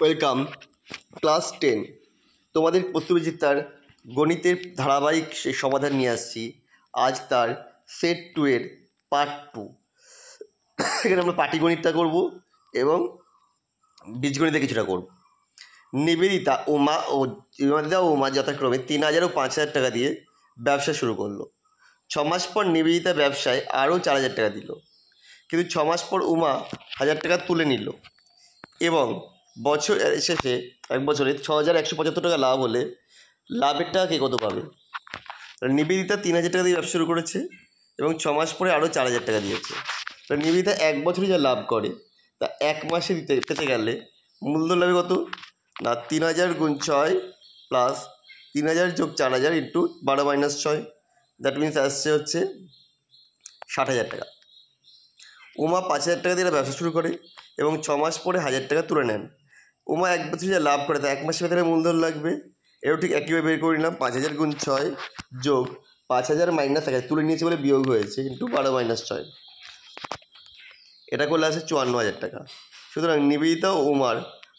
Welcome class 10 তোমাদের প্রশ্নবিচিত্রার গণিতের ধারাবাহিক সেই সমাধান নিয়ে আসছি। আজ তার সেট 2 এর পার্ট 2। এখানে আমরা পাটিগণিতটা করব এবং বীজগণিতে কিছুটা করব। নিবেদিতা ও উমা যথাক্রমে 3000 ও 5000 টাকা দিয়ে ব্যবসা শুরু করলো। 6 মাস পর নিবেদিতা ব্যবসায় আরও 4000 টাকা দিল, কিন্তু 6 মাস পর উমা 1000 টাকা তুলে নিল এবং বছর শেষে এক বছরে 6175 টাকা লাভ হলে লাভের টাকা কে কত পাবে? নিবেদিতা 3000 টাকা দিয়ে ব্যবসা শুরু করেছে এবং 6 মাস পরে আরও 4000 টাকা দিয়েছে। নিবেদিতা এক বছরে যা লাভ করে তা এক মাসে পেতে গেলে মূলধন লাভে কত না 3000 গুণ 6 প্লাস 3000 যোগ 4000 ইন্টু 12 মাইনাস 6, দ্যাট মিনস আসছে হচ্ছে 60,000 টাকা। উমা 5000 টাকা দিয়ে ব্যবসা শুরু করে এবং 6 মাস পরে 1000 টাকা তুলে নেন। উমা এক বছরে যা লাভ করে তা এক মাসের ভেতরে মূলধন লাগবে। এও ঠিক একইভাবে বের করে নিলাম। 5000 গুণ 6 যোগ 5000 মাইনাস 1000 তুলে নিয়েছে বলে বিয়োগ হয়েছে ইন্টু 12 মাইনাস 6, এটা করলে আসে 54000 টাকা। সুতরাং নিবেদিতা ও উমার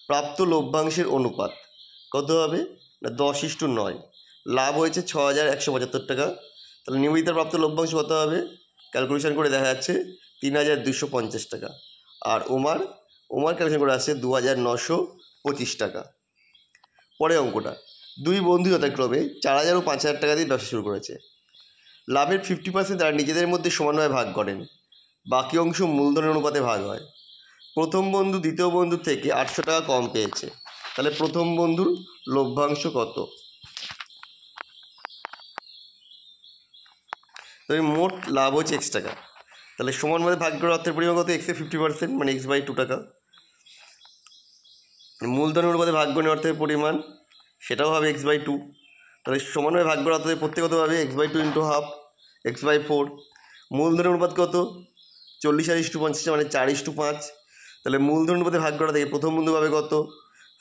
প্রাপ্ত লভ্যাংশের অনুপাত কত হবে না 10:9। লাভ হয়েছে 6175 টাকা। তাহলে নিবেদিতার প্রাপ্ত লভ্যাংশ কত হবে? ক্যালকুলেশন করে দেখা যাচ্ছে 3250 টাকা। আর উমার ক্যালকুলেশন করে আসছে 2925 টাকা। পরে অঙ্কটা, দুই বন্ধু যথাক্রমে 4000 ও 5000 টাকা দিয়ে ব্যবসা শুরু করেছে। লাভের 50% তারা নিজেদের মধ্যে সমানভাবে ভাগ করেন, বাকি অংশ মূলধনের অনুপাতে ভাগ হয়। প্রথম বন্ধু দ্বিতীয় বন্ধুর থেকে 800 টাকা কম পেয়েছে, তাহলে প্রথম বন্ধুর লভ্যাংশ কত? তবে মোট লাভ হচ্ছে x টাকা, তাহলে সমানভাবে ভাগ করার অর্থের পরিমাণ কত? x এর 50% মানে x/2 টাকা। মূলধনের অনুপাতে ভাগ করে অর্থের পরিমাণ সেটাও হবে x/2। তাহলে সমানভাবে ভাগ করার অর্থে প্রত্যেক কত হবে? x/2 into half x/4। মূলধনের অনুপাত কত? 40/50 মানে 4:5। তাহলে মূলধন অনুপাতে ভাগ করা থেকে প্রথম বন্ধু পাবে কত?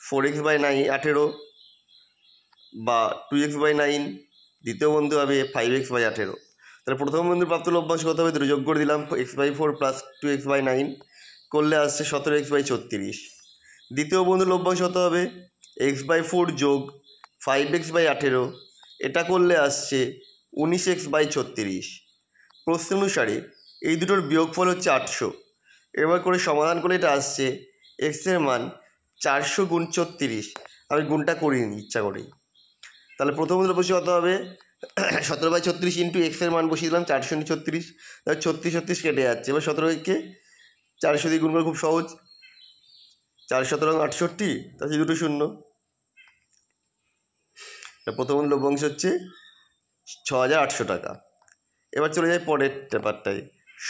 4x/9 বা 2x/9। দ্বিতীয় বন্ধু হবে 5x/18। তাহলে প্রথম বন্ধুর প্রাপ্ত লভ্যাংশ কত হবে? দুটো যোগ করে দিলাম, x/4 প্লাস 2x/9 করলে আসছে 17x/36। দ্বিতীয় বন্ধুর লভ্যাংশ কত হবে? x/4 যোগ 5x/18, এটা করলে আসছে 19x/36। প্রশ্ন অনুসারে এই দুটোর বিয়োগফল হচ্ছে 800। এবার করে সমাধান করলে এটা আসছে x এর মান 400 গুণ 36। আমি গুণটা করিনি ইচ্ছা করেই। তাহলে প্রথম বন্ধুর লভ্যাংশ কত হবে? 17/36 ইন্টু x এর মান বসিয়ে দিলাম 400 × 36, তাহলে 36 কেটে যাচ্ছে। এবার 17কে 400 দিয়ে গুণ করে খুব সহজ, 4×17 = 68, তাহলে দুটো শূন্য। প্রথম লভ্যাংশ হচ্ছে 6800 টাকা। এবার চলে যাই পরের পেপারটায়,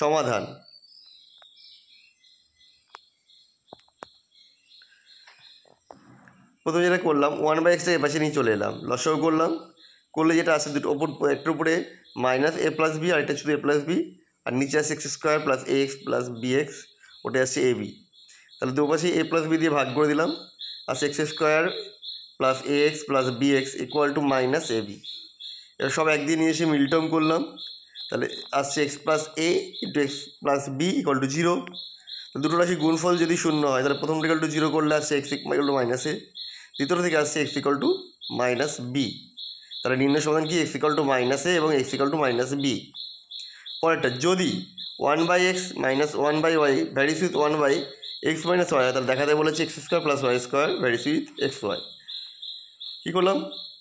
সমাধান। প্রথমে যেটা করলাম 1/x টাকে পাশে নিয়ে চলে এলাম, লসাগু করলাম, করলে যেটা আসে দুটো একটার উপরে -a+b আর এটা শুধু a+b, আর নিচে আসছে x² + ax + bx, ওটা আসছে ab। তাহলে দুপাশে a+b দিয়ে ভাগ করে দিলাম, আসছে x² + ax + bx = -ab। এবার সব একদিন নিয়ে এসে মিল টার্ম করলাম, তাহলে আসছে x + a × x + b = 0। দুটো রাশি গুণফল যদি শূন্য হয় তাহলে প্রথমটা = 0 করলে আসছে x = -a, দ্বিতীয়টা থেকে আসছে x = -b। তাহলে নির্ণয় সমাধান কি? x = -a এবং x = -b। পরেরটা, যদি 1/x - 1/y varies with 1/x - y হয়, তাহলে দেখাতে বলেছে x² + y² varies with xy। কী করলাম?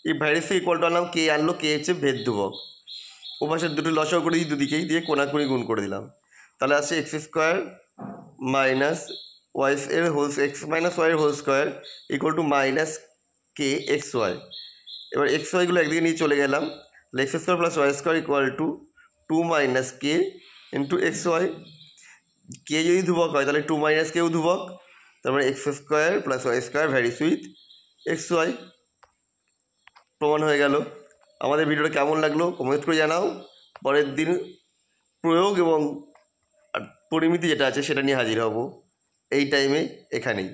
এই ভ্যারিসকে ইকুয়াল টু আনলাম, কে আনলো, কে হচ্ছে ভেদ ধ্রুবক। ও পাশের দুটো লসাগু করে দিই, দুদিকেই দিয়ে কোণাকুণি গুণ করে দিলাম, তাহলে আসছে x² - y এর হোল x - y এর হোল স্কোয়ার = -kxy। এবার xyগুলো একদিকে নিয়ে চলে গেলাম, তাহলে x² + y² = 2 - k × xy। কে যদি ধ্রুবক হয় তাহলে 2 - কেও ধ্রুবক, তারপরে x² + y² varies with xy। প্রমাণ হয়ে গেল। আমাদের ভিডিওটা কেমন লাগলো কমেন্ট করে জানাও। পরের দিন প্রয়োগ এবং পরিমিতি যেটা আছে সেটা নিয়ে হাজির হব এই টাইমে এখানেই।